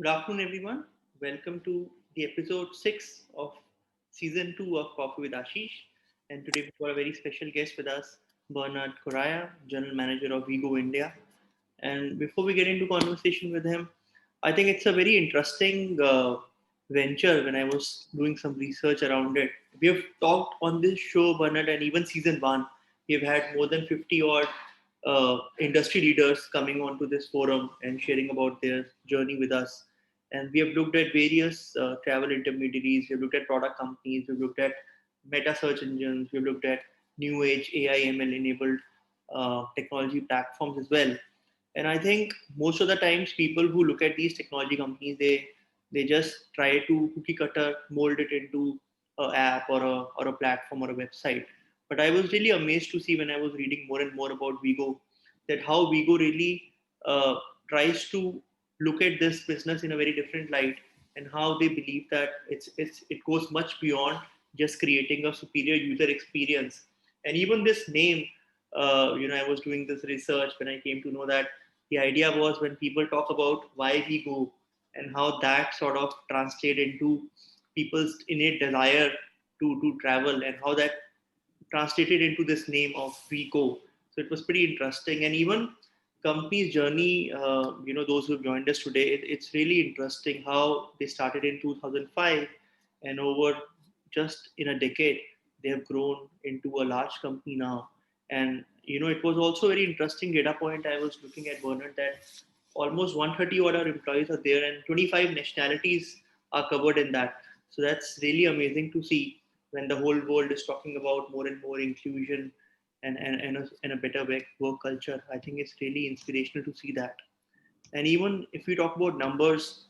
Good afternoon, everyone. Welcome to the episode 6 of season 2 of Coffee with Ashish. And today we've got a very special guest with us, Bernard Corraya, General Manager of Vigo India. And before we get into conversation with him, I think it's a very interesting venture when I was doing some research around it. We have talked on this show, Bernard, and even season 1, we've had more than 50 odd industry leaders coming onto this forum and sharing about their journey with us. And we have looked at various travel intermediaries, we've looked at product companies, we've looked at meta search engines, we've looked at new age AI ML enabled technology platforms as well. And I think most of the times people who look at these technology companies, they just try to cookie cutter mold it into a app or a platform or a website. But I was really amazed to see when I was reading more and more about Vigo that how Vigo really uh, tries to look at this business in a very different light, and how they believe that it goes much beyond just creating a superior user experience. And even this name, I was doing this research when I came to know that the idea was when people talk about why we go and how that sort of translate into people's innate desire to travel, and how that translated into this name of Vico. So it was pretty interesting. And even company's journey, those who have joined us today, it's really interesting how they started in 2005, and over just in a decade, they have grown into a large company now. And it was also a very interesting data point I was looking at, Bernard, that almost 130 odd our employees are there, and 25 nationalities are covered in that. So that's really amazing to see when the whole world is talking about more and more inclusion and a better work culture. I think it's really inspirational to see that. And even if we talk about numbers,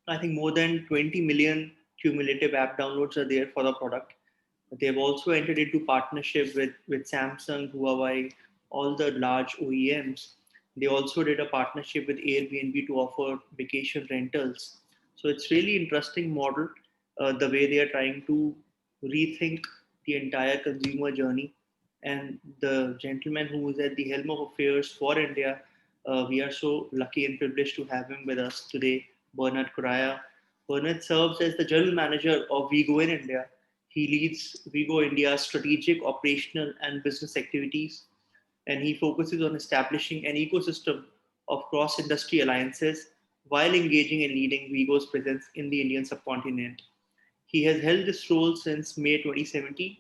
I think more than 20 million cumulative app downloads are there for the product. They've also entered into partnership with Samsung, Huawei, all the large OEMs. They also did a partnership with Airbnb to offer vacation rentals. So it's really interesting model, the way they are trying to rethink the entire consumer journey. And the gentleman who is at the helm of affairs for India, we are so lucky and privileged to have him with us today, Bernard Corraya. Bernard serves as the general manager of Vigo in India. He leads Vigo India's strategic, operational, and business activities, and he focuses on establishing an ecosystem of cross industry alliances while engaging and leading Vigo's presence in the Indian subcontinent. He has held this role since May 2017,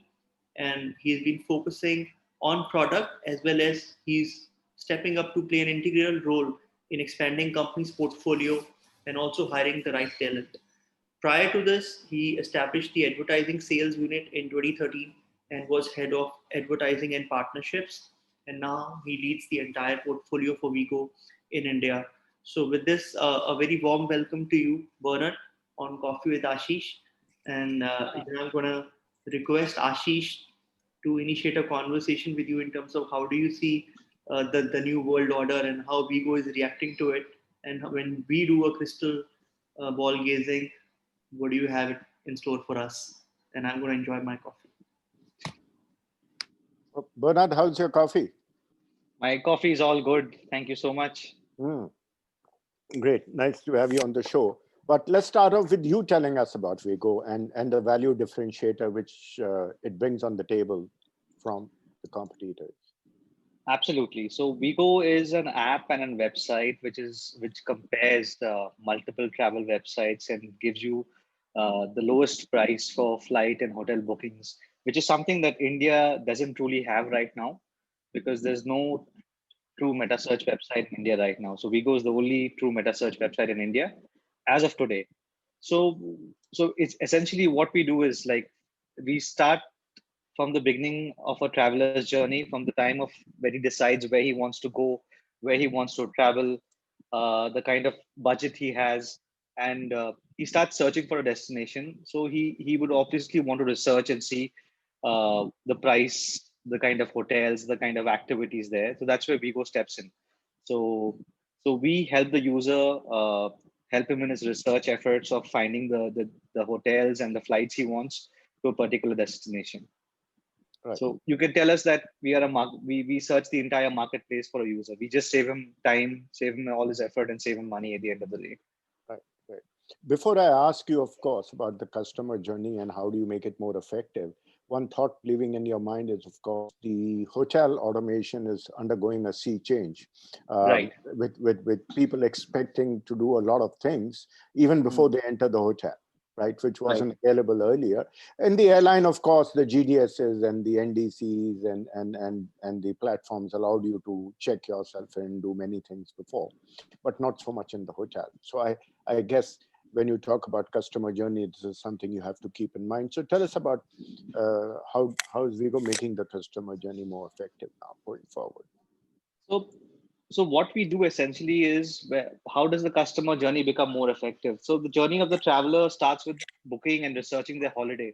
and he has been focusing on product as well as he's stepping up to play an integral role in expanding company's portfolio and also hiring the right talent. Prior to this, he established the advertising sales unit in 2013 and was head of advertising and partnerships. And now he leads the entire portfolio for Vigo in India. So, with this, a very warm welcome to you, Bernard, on Coffee with Ashish. And I'm going to request Ashish to initiate a conversation with you in terms of how do you see the new world order and how Vigo is reacting to it. And when we do a crystal ball gazing, what do you have in store for us? And I'm going to enjoy my coffee. Bernard, how's your coffee? My coffee is all good. Thank you so much. Mm, great. Nice to have you on the show. But let's start off with you telling us about Vigo and the value differentiator which it brings on the table from the competitors. Absolutely. So Vigo is an app and a website which compares the multiple travel websites and gives you the lowest price for flight and hotel bookings, which is something that India doesn't truly have right now because there's no true meta search website in India right now. So Vigo is the only true meta search website in India as of today. So so it's essentially what we do is like we start from the beginning of a traveler's journey, from the time of where he decides where he wants to go, where he wants to travel, the kind of budget he has, and he starts searching for a destination. So he would obviously want to research and see the price, the kind of hotels, the kind of activities there. So that's where Vigo steps in. So we help the user, help him in his research efforts of finding the hotels and the flights he wants to a particular destination. Right. So you can tell us that we are we search the entire marketplace for a user. We just save him time, save him all his effort, and save him money at the end of the day. Right. Right. Before I ask you, of course, about the customer journey and how do you make it more effective, one thought living in your mind is, of course, the hotel automation is undergoing a sea change, Right. with people expecting to do a lot of things even Mm. before they enter the hotel, right, which Right. wasn't available earlier. And the airline, of course, the GDSs and the NDCs and the platforms allowed you to check yourself and do many things before, but not so much in the hotel. So I guess when you talk about customer journey, this is something you have to keep in mind. So tell us about how is Vigo making the customer journey more effective now going forward? So, so what we do essentially is how does the customer journey become more effective? So the journey of the traveler starts with booking and researching their holiday.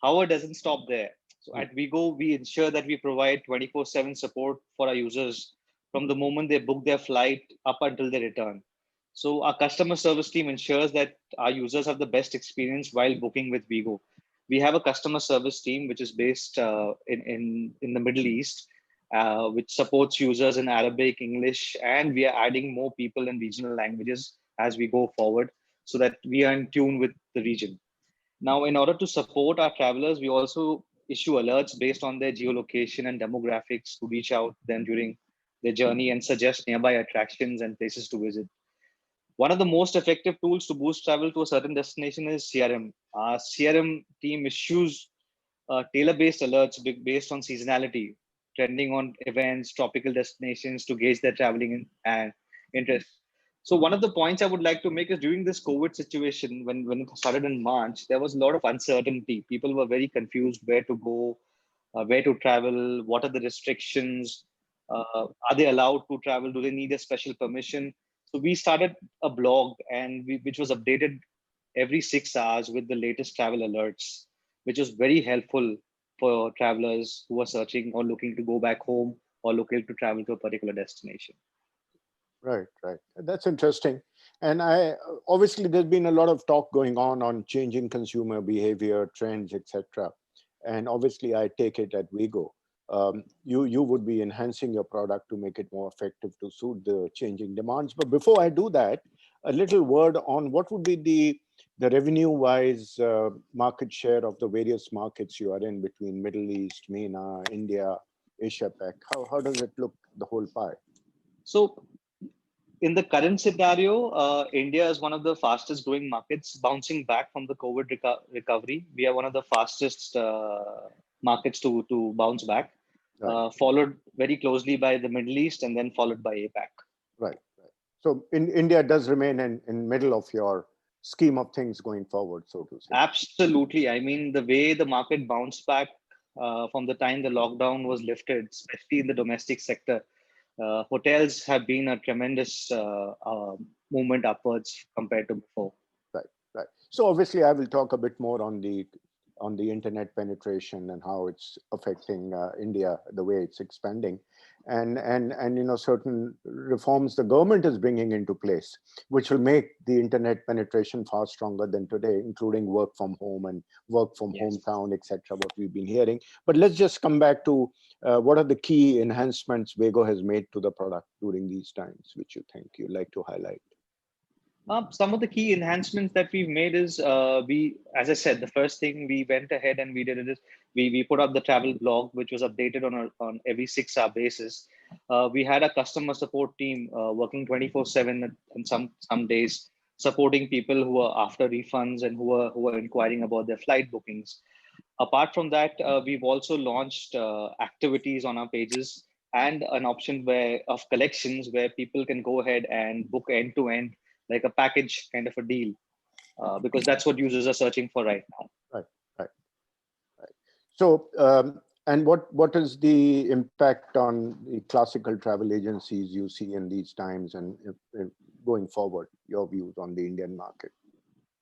However, it doesn't stop there. So Hmm. at Vigo, we ensure that we provide 24/7 support for our users from the moment they book their flight up until they return. So our customer service team ensures that our users have the best experience while booking with Vigo. We have a customer service team which is based in the Middle East, which supports users in Arabic, English, and we are adding more people in regional languages as we go forward so that we are in tune with the region. Now, in order to support our travelers, we also issue alerts based on their geolocation and demographics to reach out them during their journey and suggest nearby attractions and places to visit. One of the most effective tools to boost travel to a certain destination is CRM. Our CRM team issues tailor-based alerts based on seasonality, trending on events, tropical destinations to gauge their traveling and interest. So one of the points I would like to make is during this COVID situation, when it started in March, there was a lot of uncertainty. People were very confused where to go, where to travel, what are the restrictions, are they allowed to travel, do they need a special permission? So we started a blog which was updated every 6 hours with the latest travel alerts, which was very helpful for travelers who are searching or looking to go back home or looking to travel to a particular destination. Right, right. That's interesting. And I obviously there's been a lot of talk going on changing consumer behavior, trends, etc. And obviously, I take it at Vigo. You would be enhancing your product to make it more effective to suit the changing demands. But before I do that, a little word on what would be the revenue-wise market share of the various markets you are in between Middle East, MENA, India, Asia Pac. How does it look, the whole pie? So in the current scenario, India is one of the fastest growing markets, bouncing back from the COVID recovery. We are one of the fastest markets to bounce back, Right. followed very closely by the Middle East and then followed by APAC. Right, right. So in India does remain in middle of your scheme of things going forward, so to say. Absolutely. I mean, the way the market bounced back from the time the lockdown was lifted, especially in the domestic sector, hotels have been a tremendous movement upwards compared to before. Right, right. So obviously, I will talk a bit more on the internet penetration and how it's affecting India, the way it's expanding, and certain reforms the government is bringing into place, which will make the internet penetration far stronger than today, including work from home and work from Yes. hometown, etc. What we've been hearing. But let's just come back to what are the key enhancements Vago has made to the product during these times, which you think you'd like to highlight. Some of the key enhancements that we've made is as I said, the first thing we went ahead and we did it is we put up the travel blog, which was updated on every 6 hour basis. We had a customer support team working 24/7 and some days supporting people who are after refunds and who are inquiring about their flight bookings. Apart from that, we've also launched activities on our pages and an option of collections where people can go ahead and book end to end, like a package kind of a deal, because that's what users are searching for right now. Right, right, right. So, and what is the impact on the classical travel agencies you see in these times, and if going forward, your views on the Indian market?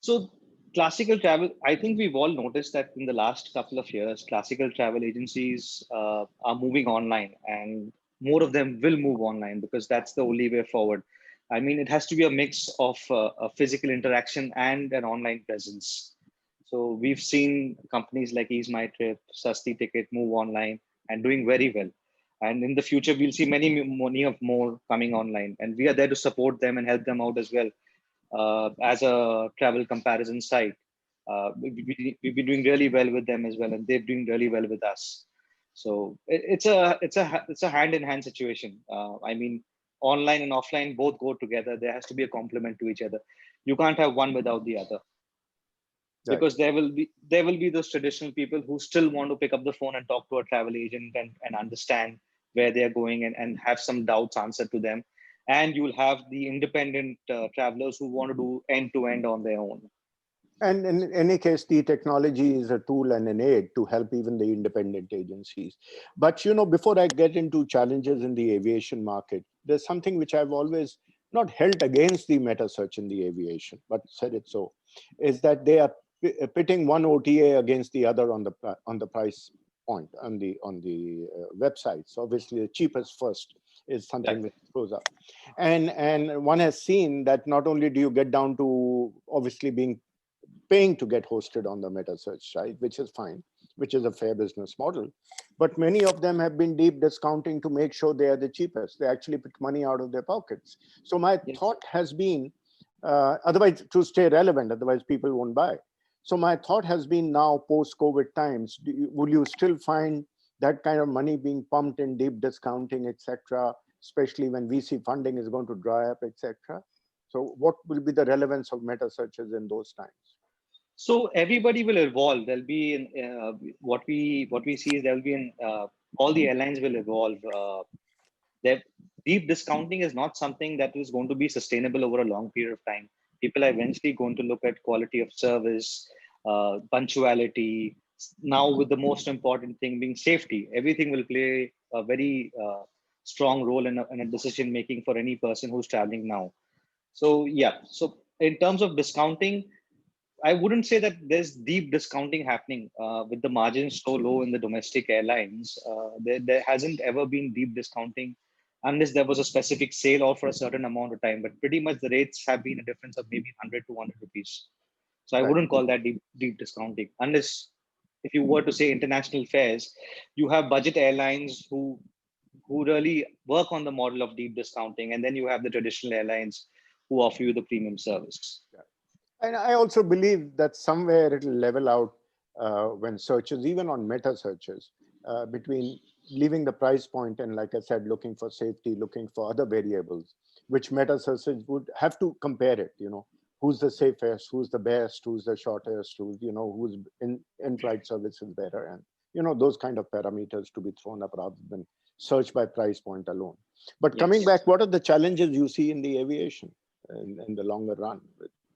So classical travel, I think we've all noticed that in the last couple of years, classical travel agencies are moving online, and more of them will move online because that's the only way forward. I mean, it has to be a mix of a physical interaction and an online presence. So we've seen companies like Ease My Trip, Sasti Ticket move online and doing very well. And in the future, we'll see many of more coming online, and we are there to support them and help them out as well. as a travel comparison site. We've been doing really well with them as well, and they're doing really well with us. So it's a hand in hand situation. I mean, online and offline both go together. There has to be a complement to each other. You can't have one without the other, Right. because there will be those traditional people who still want to pick up the phone and talk to a travel agent and understand where they are going, and have some doubts answered to them. And you'll have the independent travelers who want to do end to end on their own. And in any case, the technology is a tool and an aid to help even the independent agencies. But before I get into challenges in the aviation market, there's something which I've always not held against the meta search in the aviation, but said it so, is that they are pitting one OTA against the other on the price point on the website. So obviously, the cheapest first is something Right. which goes up, and one has seen that not only do you get down to obviously being paying to get hosted on the meta search site, which is fine, which is a fair business model. But many of them have been deep discounting to make sure they are the cheapest. They actually put money out of their pockets. So my Yes. thought has been, otherwise to stay relevant, otherwise people won't buy. So my thought has been now post-COVID times, will you still find that kind of money being pumped in deep discounting, etc., especially when VC funding is going to dry up, etc.? So what will be the relevance of meta searches in those times? So everybody will evolve. There'll be what we see is there'll be all the airlines will evolve. That deep discounting is not something that is going to be sustainable over a long period of time. People are eventually going to look at quality of service, punctuality. Now, with the most important thing being safety, everything will play a very strong role in a decision making for any person who's traveling now. So yeah, so in terms of discounting, I wouldn't say that there's deep discounting happening with the margins so low in the domestic airlines. There hasn't ever been deep discounting unless there was a specific sale or for a certain amount of time. But pretty much the rates have been a difference of maybe 100 to 100 rupees. So I Right. wouldn't call that deep discounting unless if you were to say international fares, you have budget airlines who really work on the model of deep discounting, and then you have the traditional airlines who offer you the premium service. And I also believe that somewhere it'll level out when searches, even on meta searches, between leaving the price point and, like I said, looking for safety, looking for other variables, which meta searches would have to compare it. Who's the safest, who's the best, who's the shortest, who's in-flight service is better, and those kind of parameters to be thrown up rather than search by price point alone. But coming Yes. back, what are the challenges you see in the aviation in the longer run?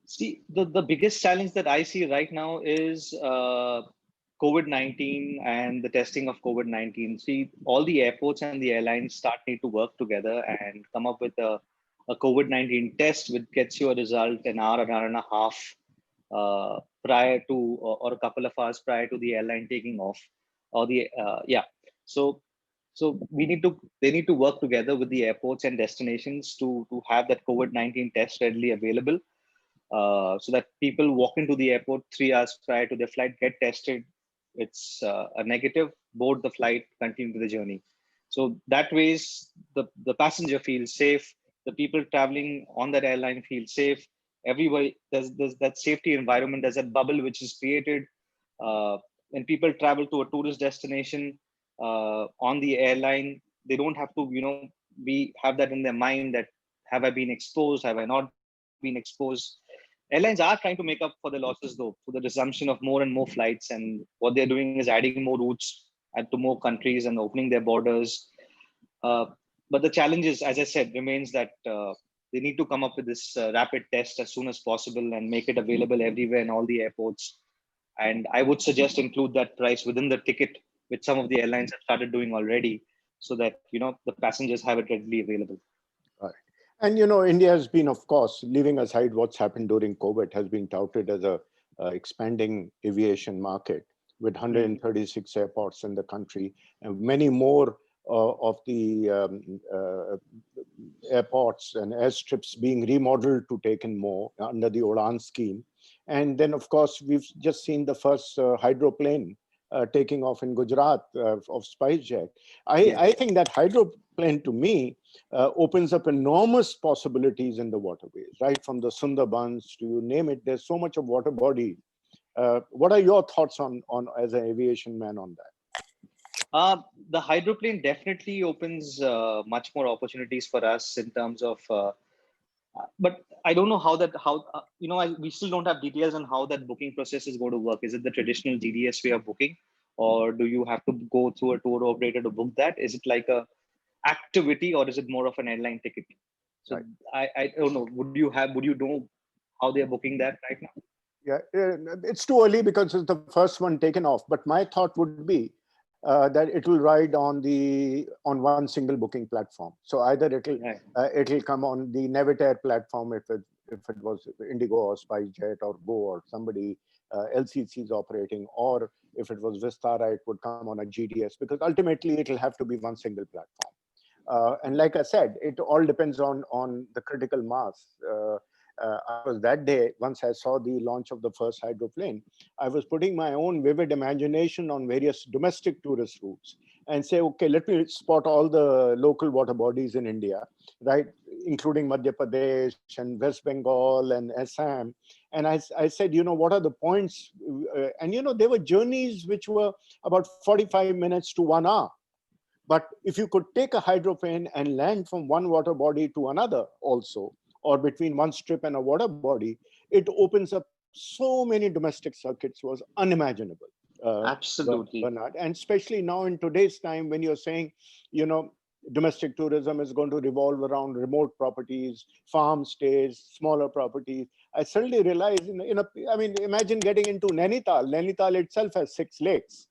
See, the biggest challenge that I see right now is COVID-19 and the testing of COVID-19. See, all the airports and the airlines start need to work together and come up with a COVID-19 test, which gets you a result an hour and a half prior to, or a couple of hours prior to the airline taking off. Or yeah. So, so they need to work together with the airports and destinations to have that COVID-19 test readily available, so that people walk into the airport 3 hours prior to their flight, get tested. It's a negative, board the flight, continue the journey. So that ways the passenger feels safe, the people traveling on that airline feel safe. Everybody, there's that safety environment, there's that bubble which is created. When people travel to a tourist destination on the airline, they don't have to, be have that in their mind that have I been exposed, have I not been exposed. Airlines are trying to make up for the losses though through the resumption of more and more flights, and what they're doing is adding more routes to more countries and opening their borders. Uh, but the challenge is, as I said, remains that they need to come up with this rapid test as soon as possible and make it available everywhere in all the airports. And I would suggest include that price within the ticket, which some of the airlines have started doing already, so that the passengers have it readily available. Right. And India has been, of course, leaving aside what's happened during COVID, has been touted as a expanding aviation market with Mm. 136 airports in the country, and many more of the airports and airstrips being remodeled to take in more under the Udan scheme. And then, of course, we've just seen the first hydroplane taking off in Gujarat of SpiceJet. I Yes. think that hydroplane, to me, opens up enormous possibilities in the waterways, right from the Sundarbans to you name it. There's so much of water body. What are your thoughts on as an aviation man on that? Uh, the hydroplane definitely opens much more opportunities for us in terms of, but I don't know we still don't have details on how that booking process is going to work. Is it the traditional GDS way of booking, or do you have to go through a tour operator to book that? Is it like a activity, or is it more of an airline ticket? So Right. I don't know. Would you know how they're booking that right now? Yeah, it's too early because it's the first one taken off. But my thought would be that it will ride on one single booking platform. So either Right. it'll come on the Navitaire platform if it was Indigo or SpiceJet or Go or somebody LCC is operating, or if it was Vistara, it would come on a GDS, because ultimately it'll have to be one single platform. And like I said, it all depends on the critical mass. I was that day, once I saw the launch of the first hydroplane, I was putting my own vivid imagination on various domestic tourist routes and say, okay, let me spot all the local water bodies in India, right, including Madhya Pradesh and West Bengal and Assam. And I said, what are the points? And there were journeys which were about 45 minutes to 1 hour. But if you could take a hydroplane and land from one water body to another also, or between one strip and a water body, it opens up so many domestic circuits was unimaginable, Absolutely. Bernard. And especially now in today's time when you're saying, domestic tourism is going to revolve around remote properties, farm stays, smaller properties. I suddenly realized, imagine getting into Nainital. Nainital itself has 6 lakes.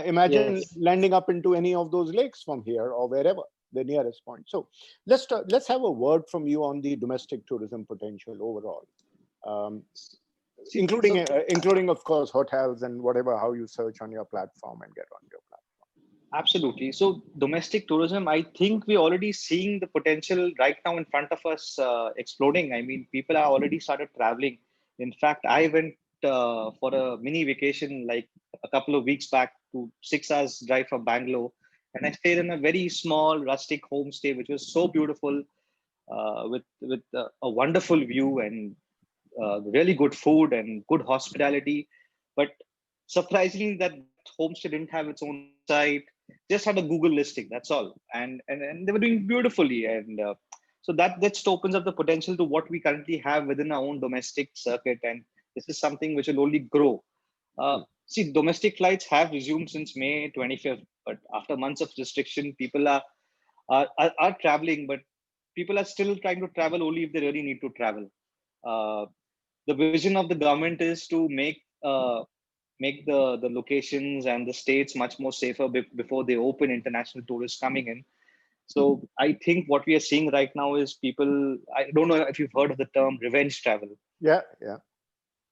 Imagine Yes. landing up into any of those lakes from here or wherever the nearest point. So let's have a word from you on the domestic tourism potential overall, um, See, including of course hotels and whatever, how you search on your platform and get on your platform. absolutely. So domestic tourism, I think we're already seeing the potential right now in front of us exploding. I mean, people are already started traveling. In fact, I went for a mini vacation like a couple of weeks back to 6 hours drive from Bangalore, and I stayed in a very small rustic homestay, which was so beautiful, with a wonderful view and really good food and good hospitality. But surprisingly, that homestay didn't have its own website; just had a Google listing. That's all, and they were doing beautifully. And so that just opens up the potential to what we currently have within our own domestic circuit, and this is something which will only grow. See, domestic flights have resumed since May 25th, but after months of restriction, people are traveling, but people are still trying to travel only if they really need to travel. Uh, the vision of the government is to make the locations and the states much more safer before they open international tourists coming in. So I think what we are seeing right now is people. I don't know if you've heard of the term revenge travel. Yeah, yeah.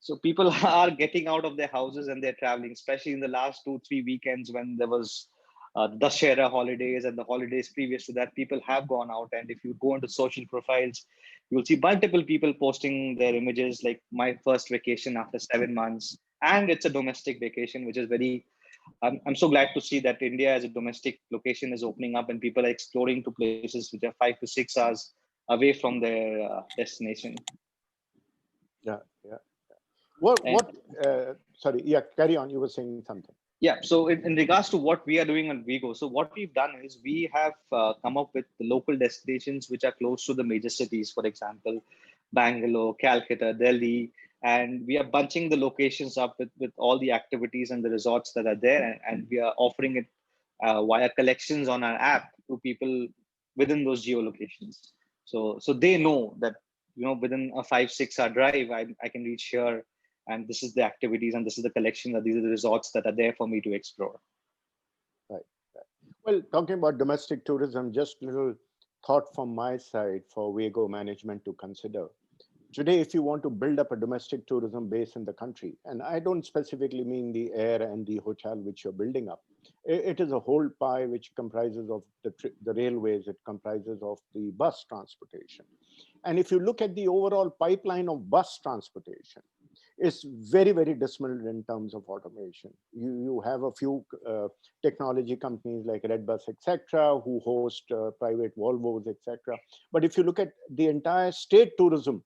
So people are getting out of their houses and they're traveling, especially in the last 2, 3 weekends when there was Dussehra holidays and the holidays previous to that. People have gone out, and if you go into social profiles, you'll see multiple people posting their images like my first vacation after 7 months, and it's a domestic vacation, which is very. I'm so glad to see that India as a domestic location is opening up and people are exploring to places which are 5 to 6 hours away from their destination. Yeah, yeah. What And what sorry, yeah, carry on, you were saying something. yeah, so in regards to what we are doing on Vigo, so what we've done is we have come up with the local destinations which are close to the major cities, for example, Bangalore, Calcutta, Delhi, and we are bunching the locations up with all the activities and the resorts that are there, and we are offering it via collections on our app to people within those geolocations. So they know that within a 5 6 hour drive, I can reach here, and this is the activities and this is the collection, that these are the resorts that are there for me to explore. Right, right. Well, talking about domestic tourism, just little thought from my side for Vigo management to consider. Today, if you want to build up a domestic tourism base in the country, and I don't specifically mean the air and the hotel which you're building up, it is a whole pie which comprises of the railways, it comprises of the bus transportation. And if you look at the overall pipeline of bus transportation, is very, very dismal in terms of automation. You have a few technology companies like Redbus, etc., who host private Volvos, etc. But if you look at the entire state tourism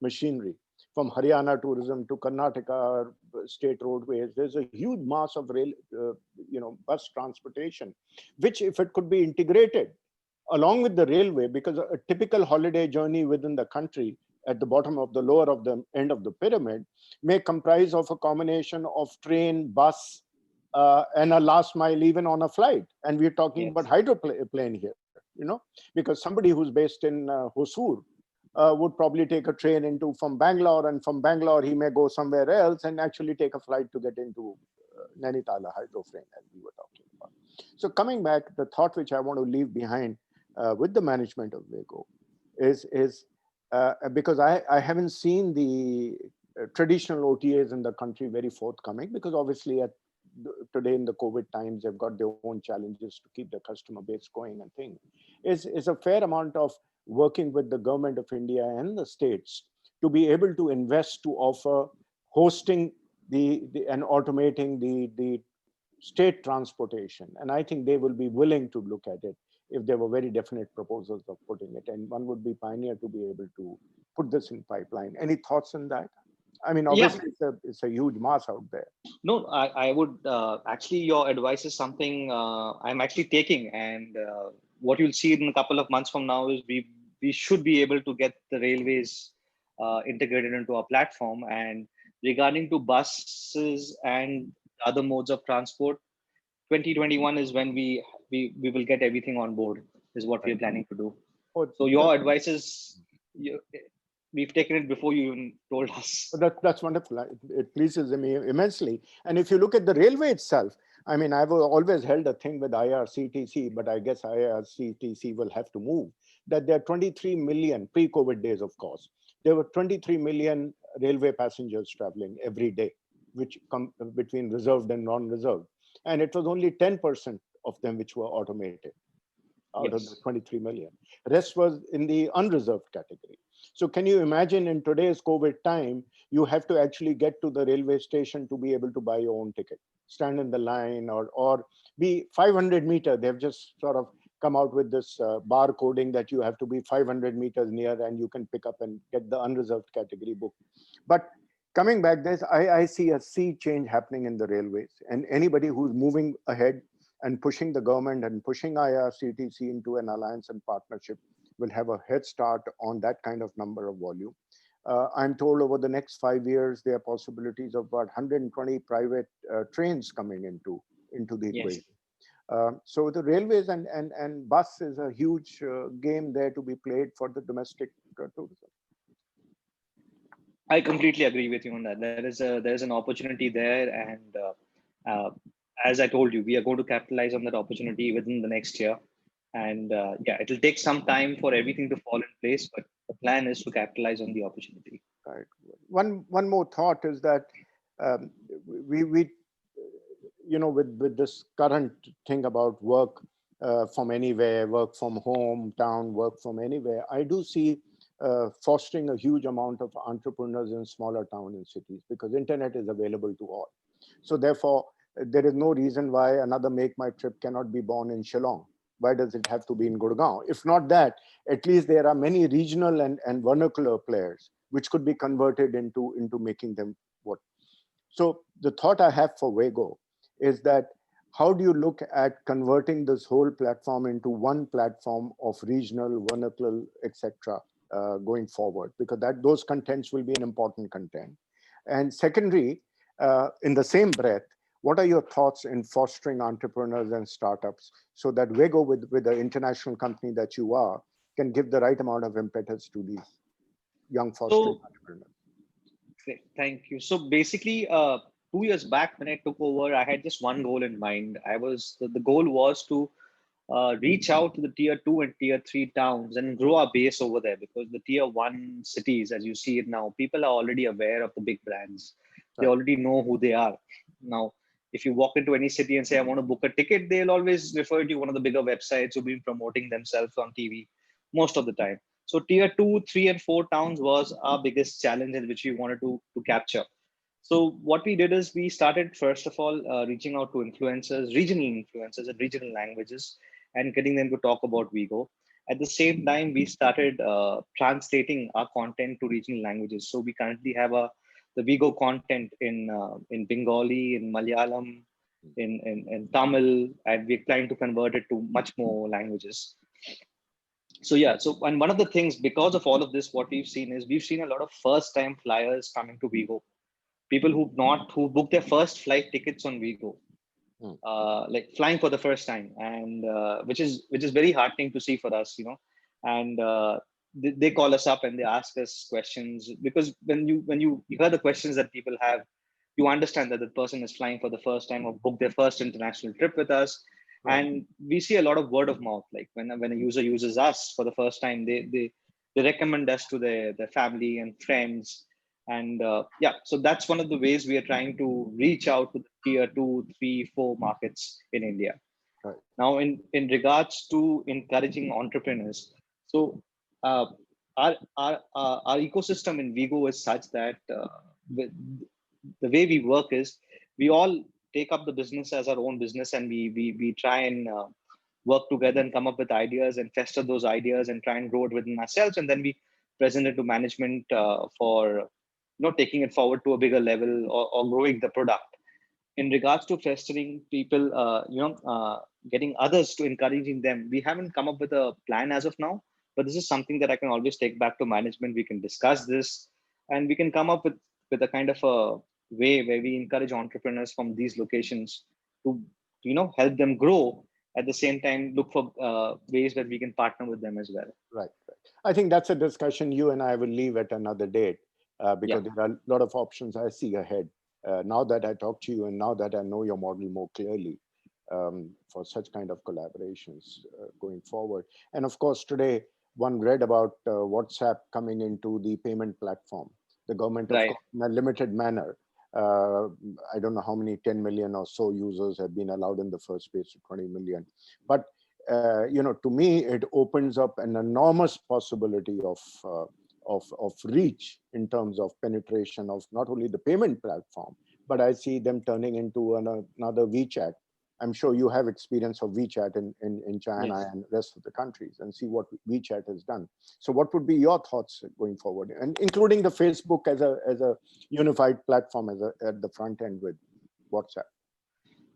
machinery, from Haryana tourism to Karnataka state roadways, there's a huge mass of rail, bus transportation, which if it could be integrated along with the railway, because a typical holiday journey within the country at the bottom of the lower of the end of the pyramid may comprise of a combination of train, bus, and a last mile even on a flight. And we're talking about Yes. hydroplane here, because somebody who's based in Hosur would probably take a train from Bangalore, and from Bangalore he may go somewhere else and actually take a flight to get into Nainital hydroplane, as we were talking about. So coming back, the thought which I want to leave behind with the management of Vago is because I haven't seen the traditional OTAs in the country very forthcoming, because obviously today in the COVID times, they've got their own challenges to keep the customer base going and things. Is a fair amount of working with the government of India and the states to be able to invest to offer hosting and automating the state transportation. And I think they will be willing to look at it if there were very definite proposals of putting it. And one would be pioneer to be able to put this in pipeline. Any thoughts on that? I mean, Yeah. obviously it's a huge mass out there. No, I would actually, your advice is something I'm actually taking. And what you'll see in a couple of months from now is we should be able to get the railways integrated into our platform. And regarding to buses and other modes of transport, 2021 is when we will get everything on board, is what we're planning to do. Oh, So your advice is, we've taken it before you even told us. that's wonderful. It pleases me immensely. And if you look at the railway itself, I mean, I've always held a thing with IRCTC, but I guess IRCTC will have to move, that there are 23 million pre-COVID days, of course. There were 23 million railway passengers traveling every day, which come between reserved and non-reserved. And it was only 10% of them which were automated out of the Yes. 23 million. Rest was in the unreserved category. So can you imagine in today's COVID time, you have to actually get to the railway station to be able to buy your own ticket, stand in the line, or be 500 meter. They've just sort of come out with this bar coding that you have to be 500 meters near and you can pick up and get the unreserved category book. But coming back, I see a sea change happening in the railways, and anybody who's moving ahead and pushing the government and pushing IRCTC into an alliance and partnership will have a head start on that kind of number of volume. I'm told over the next 5 years, there are possibilities of about 120 private trains coming into the Yes. equation. So the railways and bus is a huge game there to be played for the domestic tourism. I completely agree with you on that. There is an opportunity there, and as I told you, we are going to capitalize on that opportunity within the next year. And yeah, it will take some time for everything to fall in place, but the plan is to capitalize on the opportunity. Right. One more thought is that um, we with this current thing about work from anywhere, work from hometown, work from anywhere, I do see fostering a huge amount of entrepreneurs in smaller towns and cities, because internet is available to all. So therefore, there is no reason why another Make My Trip cannot be born in Shillong. Why does it have to be in Gurgaon? If not that, at least there are many regional and vernacular players which could be converted into making them what. So the thought I have for Vago is that how do you look at converting this whole platform into one platform of regional, vernacular, etc. Going forward, because those contents will be an important content. And secondary, in the same breath, what are your thoughts in fostering entrepreneurs and startups so that Vago, with the international company that you are, can give the right amount of impetus to these young fostering So, entrepreneurs? great, thank you. So basically, 2 years back when I took over, I had just one goal in mind. The goal was to reach out to the tier 2 and tier 3 towns and grow our base over there, because the tier 1 cities, as you see it now, people are already aware of the big brands. They Right. already know who they are. Now, if you walk into any city and say, I want to book a ticket, they'll always refer to one of the bigger websites who've been promoting themselves on TV most of the time. So tier 2, 3, and 4 towns was our biggest challenge in which we wanted to capture. So what we did is we started first of all reaching out to influencers, regional influencers in regional languages, and getting them to talk about Vigo. At the same time, we started translating our content to regional languages. So we currently have the Vigo content in Bengali, in Malayalam, in Tamil, and we're trying to convert it to much more languages. So yeah, so and one of the things because of all of this, what we've seen is we've seen a lot of first time flyers coming to Vigo, people who booked their first flight tickets on Vigo, Mm. like flying for the first time, and which is very heartening to see for us, and they call us up and they ask us questions, because when you hear the questions that people have, you understand that the person is flying for the first time or booked their first international trip with us. Right. And we see a lot of word of mouth, like when a user uses us for the first time, they recommend us to their family and friends. And yeah, so that's one of the ways we are trying to reach out to the tier 2, 3, 4 markets in India. Right. Now, in regards to encouraging entrepreneurs, so uh, our ecosystem in Vigo is such that the way we work is we all take up the business as our own business, and we try and work together and come up with ideas and fester those ideas and try and grow it within ourselves, and then we present it to management for taking it forward to a bigger level, or growing the product. In regards to festering people, getting others to encouraging them, we haven't come up with a plan as of now, but this is something that I can always take back to management. We can discuss this, and we can come up with a kind of a way where we encourage entrepreneurs from these locations to help them grow. At the same time, look for ways that we can partner with them as well. Right. Right. I think that's a discussion you and I will leave at another date, Yeah. because there are a lot of options I see ahead. Now that I talk to you and now that I know your model more clearly, for such kind of collaborations going forward. And of course, today one read about WhatsApp coming into the payment platform. The government, of Right. course, in a limited manner. Uh, I don't know how many 10 million or so users have been allowed in the first phase to 20 million. But to me, it opens up an enormous possibility of reach in terms of penetration of not only the payment platform, but I see them turning into another WeChat. I'm sure you have experience of WeChat in China Yes. and rest of the countries, and see what WeChat has done. So what would be your thoughts going forward, and including the Facebook as a unified platform at the front end with WhatsApp?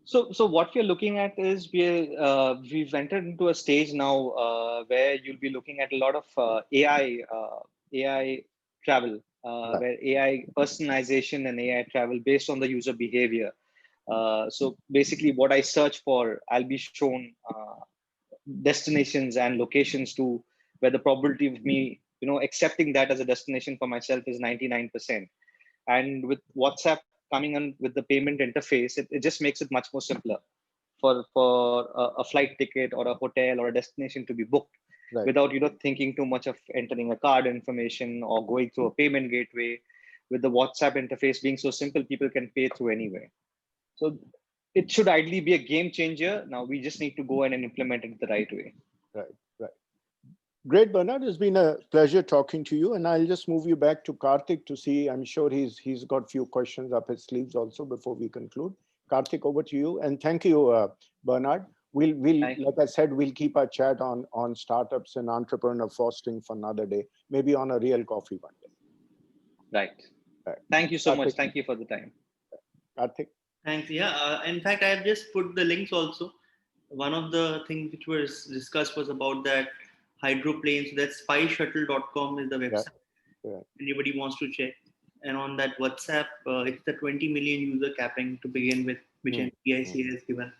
So what we're looking at is we've entered into a stage now where you'll be looking at a lot of AI travel, Right. where AI personalization and AI travel based on the user behavior. So basically, what I search for, I'll be shown destinations and locations to where the probability of me, accepting that as a destination for myself is 99%. And with WhatsApp coming on with the payment interface, it just makes it much more simpler for a flight ticket or a hotel or a destination to be booked Right. without thinking too much of entering a card information or going through a payment gateway. With the WhatsApp interface being so simple, people can pay through anywhere. So it should ideally be a game changer. Now we just need to go in and implement it the right way. Right. Right. Great, Bernard. It's been a pleasure talking to you, and I'll just move you back to Karthik to see. I'm sure he's got a few questions up his sleeves also before we conclude. Karthik, over to you, and thank you, Bernard. We'll Thank like you. I said, we'll keep our chat on startups and entrepreneur fostering for another day, maybe on a real coffee one day. Right. Right. Thank you so much. Karthik, Thank you for the time. Karthik. Thanks. Yeah. In fact, I have just put the links also. One of the things which was discussed was about that hydroplane. So that's spyshuttle.com is the Yeah, website. yeah. Anybody wants to check. And on that WhatsApp, it's the 20 million user capping to begin with, which Mm, mm, NPIC has given.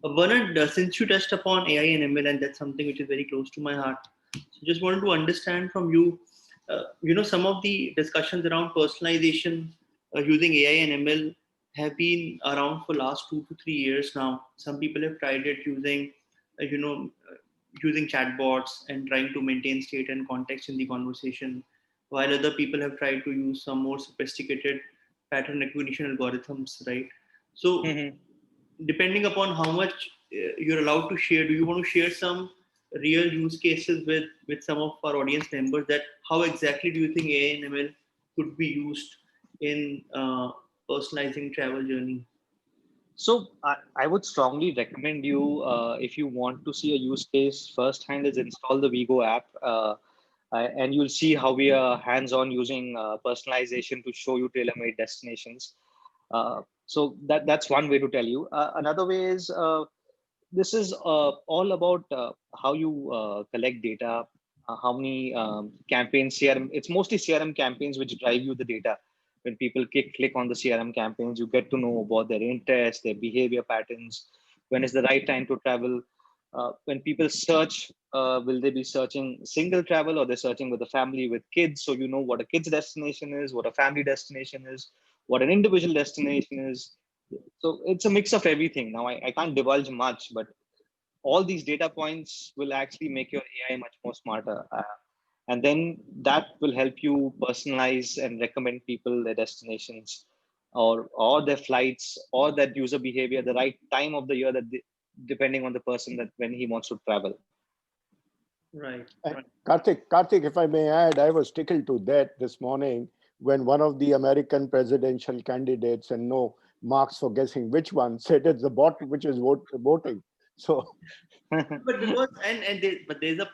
Bernard, since you touched upon AI and ML, and that's something which is very close to my heart, so just wanted to understand from you, some of the discussions around personalization using AI and ML have been around for last 2 to 3 years now. Some people have tried it using, using chatbots and trying to maintain state and context in the conversation, while other people have tried to use some more sophisticated pattern recognition algorithms, right? So Mhm. depending upon how much you're allowed to share, do you want to share some real use cases with some of our audience members, that how exactly do you think AI and ML could be used in personalizing travel journey? So I would strongly recommend you, if you want to see a use case firsthand, is install the Vigo app, and you'll see how we are hands-on using personalization to show you tailor-made destinations. So that's one way to tell you. Another way is, this is all about how you collect data, how many campaigns, CRM. It's mostly CRM campaigns which drive you the data. When people click on the CRM campaigns, you get to know about their interests, their behavior patterns, when is the right time to travel. When people search, will they be searching single travel, or they're searching with a family with kids? So you know what a kid's destination is, what a family destination is, what an individual destination is. So it's a mix of everything. Now, I can't divulge much, but all these data points will actually make your AI much more smarter. And then that will help you personalize and recommend people their destinations, or their flights, or that user behavior, the right time of the year, depending on the person, that when he wants to travel. Right, And right. Karthik, if I may add, I was tickled to death this morning when one of the American presidential candidates, and no marks for guessing which one, said it's the bot which is voting. So But because but there's a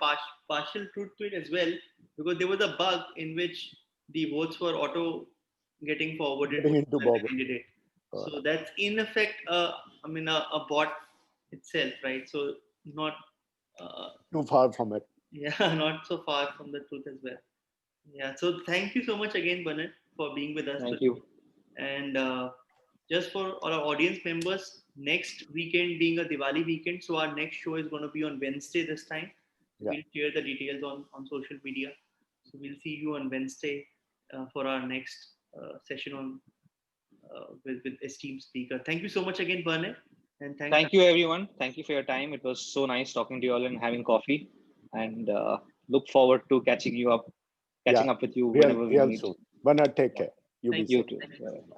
partial truth to it as well, because there was a bug in which the votes were auto getting forwarded to getting into the Bob, candidate. So that's in effect, I mean, a bot itself, right? So not, uh, too far from it. yeah, not so far from the truth as well. Yeah. So thank you so much again, Bernard, for being with us Thank today. you. And just for all our audience members, next weekend being a Diwali weekend, so our next show is going to be on Wednesday this time. So Yeah. we'll share the details on social media. So we'll see you on Wednesday for our next session on with esteemed speaker. Thank you so much again, Bernard, and thanks. Thank you, everyone. Thank you for your time. It was so nice talking to you all and having coffee. And look forward to Yeah. catching up with you Real, whenever we real meet. soon. Bernard, take Yeah. care. You be Thank You safe. you. too. Thank you. Bye.